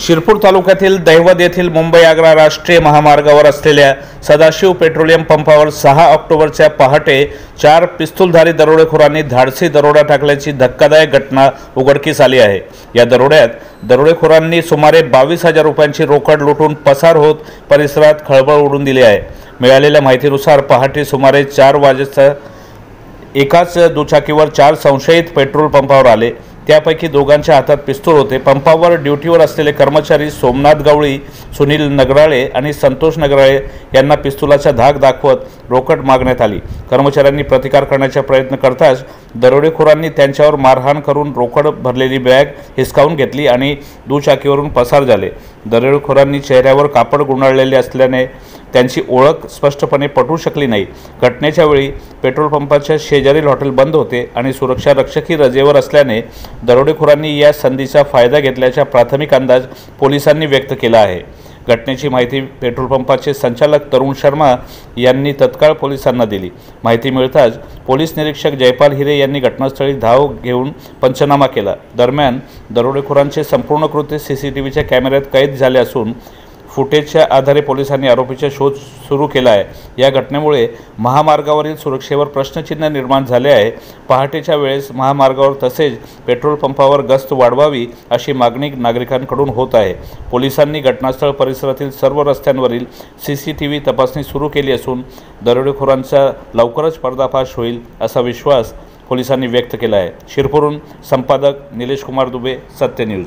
शिरपूर तालुक्यातील दैवत येथील मुंबई-आग्रा राष्ट्रीय महामार्गावर असलेल्या सदाशिव पेट्रोलियम पंपावर 6 ऑक्टोबरच्या पहाटे 4 पिस्तूलधारी दरोडेखोरांनी धाडसी दरोडा टाकल्याची धक्कादायक घटना उघडकीस आली आहे। या दरोड्यात दरोडेखोरांनी सुमारे 22,000 रुपयांची रोकड लुटून पसार होत परिसरात खळबळ उडवून दिली आहे। मिळालेल्या माहितीनुसार पहाटे सुमारे 4 वाजेच्या एकाच दुचाकीवर 4 संशयित पेट्रोल पंपावर आले। त्यापैकी दोघांच्या हातात पिस्तूल होते। पंपावर ड्युटीवर असलेले कर्मचारी सोमनाथ गवळी, सुनील नगराळे आणि संतोष नगराळे यांना पिस्तुलाचा धाक दाखवत रोकड मागण्यात आली। कर्मचाऱ्यांनी प्रतिकार करण्याचा प्रयत्न करताच दरोडेखोरांनी त्यांच्यावर मारहाण करून रोकड भरलेली बॅग हिसकावून घेतली आणि दुचाकीवरून पसार झाले। दरोडेखोरांनी चेहऱ्यावर कापड गुंडाळलेले असल्याने त्यांची ओळख स्पष्टपणे पटू शकली नाही। घटनेच्या वेळी पेट्रोल पंपाच्या शेजारील हॉटेल बंद होते आणि सुरक्षा रक्षकही रजेवर असल्याने दरोडेखोरांनी या संधीचा फायदा घेतल्याचा प्राथमिक अंदाज पोलिसांनी व्यक्त केला आहे। घटनेची माहिती पेट्रोल पंपाचे संचालक तरुण शर्मा यांनी तत्काळ पोलिसांना दिली। माहिती मिळताच पोलीस निरीक्षक जयपाल हिरे यांनी घटनास्थळी धाव घेऊन पंचनामा केला। दरम्यान दरोडेखोरांचे संपूर्ण कृत्य सीसीटीव्हीच्या कॅमेऱ्यात कैद झाले असून फुटेजच्या आधारे पोलिसांनी आरोपीचा शोध सुरू केला आहे। या घटनेमुळे महामार्गावरील सुरक्षेवर प्रश्नचिन्ह निर्माण झाले आहे। पहाटेच्या वेळेस महामार्गावर तसेच पेट्रोल पंपावर गस्त वाढवावी अशी मागणी नागरिकांकडून होत आहे। पोलिसांनी घटनास्थळ परिसरातील सर्व रस्त्यांवरील सीसीटीव्ही तपासणी सुरू केली असून दरोडेखोरांचा लवकरच पर्दाफाश होईल असा विश्वास पोलिसांनी व्यक्त केला आहे। शिरपूरहून संपादक निलेश कुमार दुबे, सत्य न्यूज।